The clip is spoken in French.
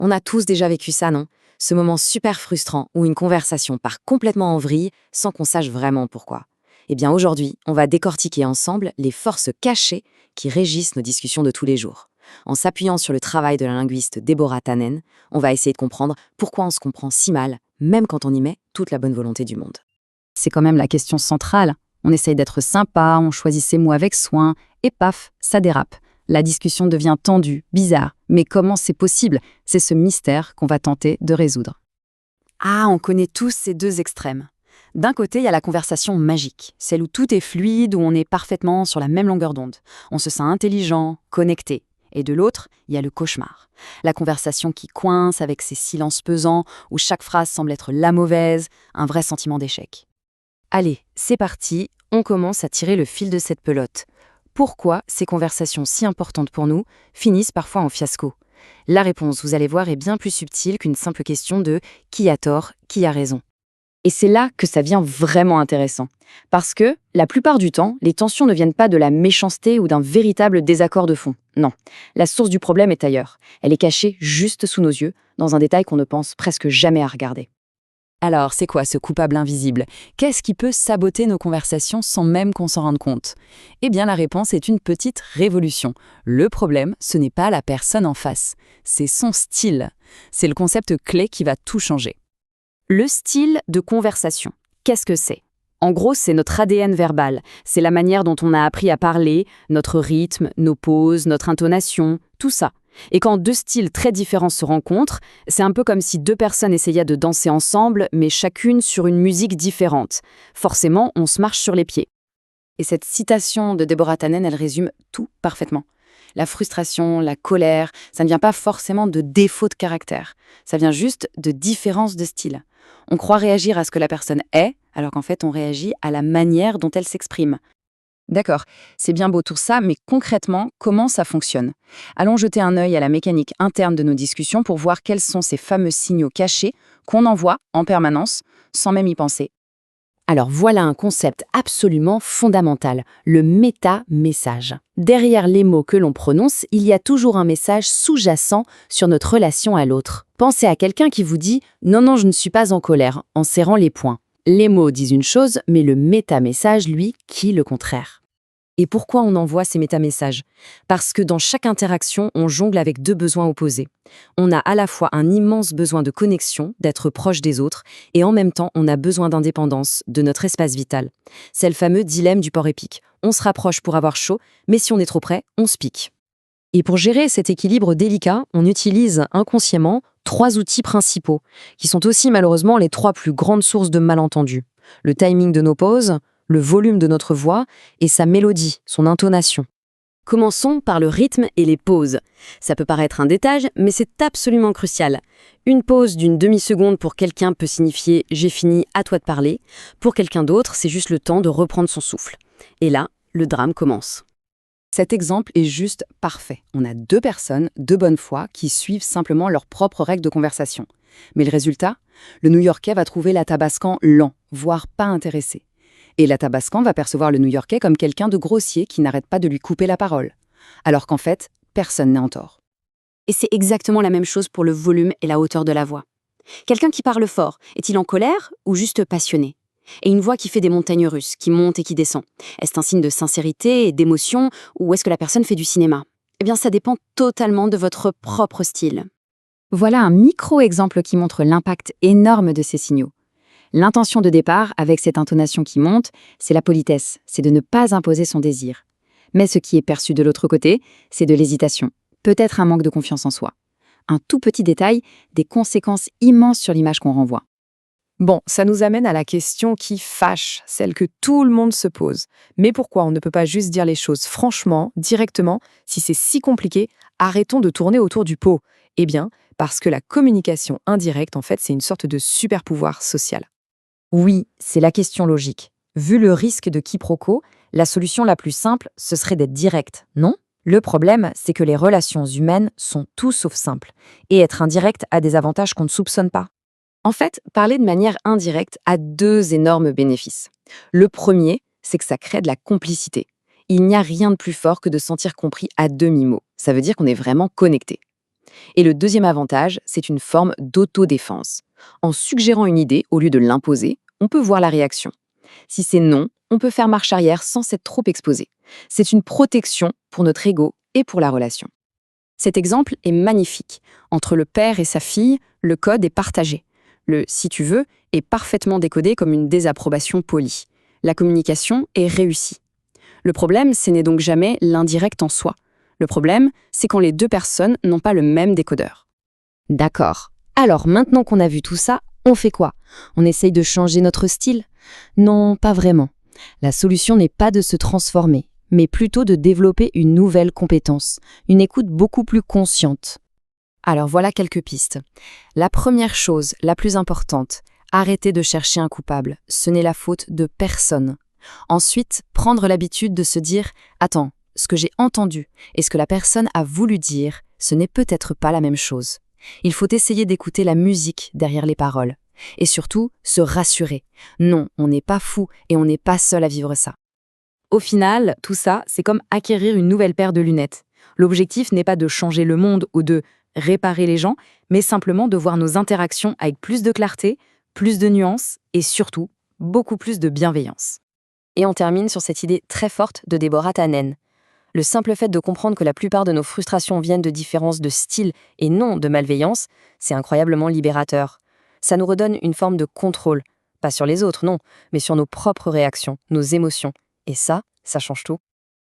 On a tous déjà vécu ça, non? Ce moment super frustrant où une conversation part complètement en vrille sans qu'on sache vraiment pourquoi. Eh bien aujourd'hui, on va décortiquer ensemble les forces cachées qui régissent nos discussions de tous les jours. En s'appuyant sur le travail de la linguiste Deborah Tannen, on va essayer de comprendre pourquoi on se comprend si mal, même quand on y met toute la bonne volonté du monde. C'est quand même la question centrale. On essaye d'être sympa, on choisit ses mots avec soin, et paf, ça dérape. La discussion devient tendue, bizarre. Mais comment c'est possible? C'est ce mystère qu'on va tenter de résoudre. Ah, on connaît tous ces deux extrêmes. D'un côté, il y a la conversation magique, celle où tout est fluide, où on est parfaitement sur la même longueur d'onde. On se sent intelligent, connecté. Et de l'autre, il y a le cauchemar. La conversation qui coince avec ses silences pesants, où chaque phrase semble être la mauvaise, un vrai sentiment d'échec. Allez, c'est parti, on commence à tirer le fil de cette pelote. Pourquoi ces conversations si importantes pour nous finissent parfois en fiasco? La réponse, vous allez voir, est bien plus subtile qu'une simple question de qui a tort, qui a raison. Et c'est là que ça devient vraiment intéressant. Parce que, la plupart du temps, les tensions ne viennent pas de la méchanceté ou d'un véritable désaccord de fond. Non, la source du problème est ailleurs. Elle est cachée juste sous nos yeux, dans un détail qu'on ne pense presque jamais à regarder. Alors, c'est quoi ce coupable invisible? Qu'est-ce qui peut saboter nos conversations sans même qu'on s'en rende compte? Eh bien, la réponse est une petite révolution. Le problème, ce n'est pas la personne en face, c'est son style. C'est le concept clé qui va tout changer. Le style de conversation, qu'est-ce que c'est? En gros, c'est notre ADN verbal. C'est la manière dont on a appris à parler, notre rythme, nos pauses, notre intonation, tout ça. Et quand deux styles très différents se rencontrent, c'est un peu comme si deux personnes essayaient de danser ensemble, mais chacune sur une musique différente. Forcément, on se marche sur les pieds. Et cette citation de Deborah Tannen, elle résume tout parfaitement. La frustration, la colère, ça ne vient pas forcément de défaut de caractère. Ça vient juste de différence de style. On croit réagir à ce que la personne est, alors qu'en fait, on réagit à la manière dont elle s'exprime. D'accord, c'est bien beau tout ça, mais concrètement, comment ça fonctionne? Allons jeter un œil à la mécanique interne de nos discussions pour voir quels sont ces fameux signaux cachés qu'on envoie en permanence, sans même y penser. Alors voilà un concept absolument fondamental, le méta-message. Derrière les mots que l'on prononce, il y a toujours un message sous-jacent sur notre relation à l'autre. Pensez à quelqu'un qui vous dit « Non, non, je ne suis pas en colère » en serrant les poings. Les mots disent une chose, mais le méta-message, lui, dit le contraire. Et pourquoi on envoie ces métamessages? Parce que dans chaque interaction, on jongle avec deux besoins opposés. On a à la fois un immense besoin de connexion, d'être proche des autres, et en même temps, on a besoin d'indépendance, de notre espace vital. C'est le fameux dilemme du porc épic. On se rapproche pour avoir chaud, mais si on est trop près, on se pique. Et pour gérer cet équilibre délicat, on utilise inconsciemment 3 outils principaux, qui sont aussi malheureusement les 3 plus grandes sources de malentendus. Le timing de nos pauses, le volume de notre voix et sa mélodie, son intonation. Commençons par le rythme et les pauses. Ça peut paraître un détail, mais c'est absolument crucial. Une pause d'une demi-seconde pour quelqu'un peut signifier « j'ai fini, à toi de parler ». Pour quelqu'un d'autre, c'est juste le temps de reprendre son souffle. Et là, le drame commence. Cet exemple est juste parfait. On a deux personnes de bonne foi qui suivent simplement leurs propres règles de conversation. Mais le résultat? Le New-Yorkais va trouver l'Athabascan lent, voire pas intéressé. Et l'Athabascan va percevoir le New-Yorkais comme quelqu'un de grossier qui n'arrête pas de lui couper la parole. Alors qu'en fait, personne n'est en tort. Et c'est exactement la même chose pour le volume et la hauteur de la voix. Quelqu'un qui parle fort, est-il en colère ou juste passionné? Et une voix qui fait des montagnes russes, qui monte et qui descend. Est-ce un signe de sincérité et d'émotion, ou est-ce que la personne fait du cinéma? Eh bien, ça dépend totalement de votre propre style. Voilà un micro-exemple qui montre l'impact énorme de ces signaux. L'intention de départ, avec cette intonation qui monte, c'est la politesse, c'est de ne pas imposer son désir. Mais ce qui est perçu de l'autre côté, c'est de l'hésitation, peut-être un manque de confiance en soi. Un tout petit détail, des conséquences immenses sur l'image qu'on renvoie. Bon, ça nous amène à la question qui fâche, celle que tout le monde se pose. Mais pourquoi on ne peut pas juste dire les choses franchement, directement? Si c'est si compliqué, arrêtons de tourner autour du pot. Eh bien, parce que la communication indirecte, en fait, c'est une sorte de super-pouvoir social. Oui, c'est la question logique. Vu le risque de quiproquo, la solution la plus simple, ce serait d'être direct, non? Le problème, c'est que les relations humaines sont tout sauf simples. Et être indirect a des avantages qu'on ne soupçonne pas. En fait, parler de manière indirecte a 2 énormes bénéfices. Le premier, c'est que ça crée de la complicité. Il n'y a rien de plus fort que de se sentir compris à demi-mot. Ça veut dire qu'on est vraiment connecté. Et le deuxième avantage, c'est une forme d'autodéfense. En suggérant une idée au lieu de l'imposer, on peut voir la réaction. Si c'est non, on peut faire marche arrière sans s'être trop exposé. C'est une protection pour notre ego et pour la relation. Cet exemple est magnifique. Entre le père et sa fille, le code est partagé. Le « si tu veux » est parfaitement décodé comme une désapprobation polie. La communication est réussie. Le problème, ce n'est donc jamais l'indirect en soi. Le problème, c'est quand les deux personnes n'ont pas le même décodeur. D'accord. Alors, maintenant qu'on a vu tout ça, on fait quoi? On essaye de changer notre style? Non, pas vraiment. La solution n'est pas de se transformer, mais plutôt de développer une nouvelle compétence, une écoute beaucoup plus consciente. Alors voilà quelques pistes. La première chose, la plus importante, arrêtez de chercher un coupable. Ce n'est la faute de personne. Ensuite, prendre l'habitude de se dire « Attends, ce que j'ai entendu et ce que la personne a voulu dire, ce n'est peut-être pas la même chose. » Il faut essayer d'écouter la musique derrière les paroles. Et surtout, se rassurer. Non, on n'est pas fou et on n'est pas seul à vivre ça. Au final, tout ça, c'est comme acquérir une nouvelle paire de lunettes. L'objectif n'est pas de changer le monde ou de réparer les gens, mais simplement de voir nos interactions avec plus de clarté, plus de nuances et surtout, beaucoup plus de bienveillance. Et on termine sur cette idée très forte de Deborah Tannen. Le simple fait de comprendre que la plupart de nos frustrations viennent de différences de style et non de malveillance, c'est incroyablement libérateur. Ça nous redonne une forme de contrôle, pas sur les autres, non, mais sur nos propres réactions, nos émotions. Et ça change tout.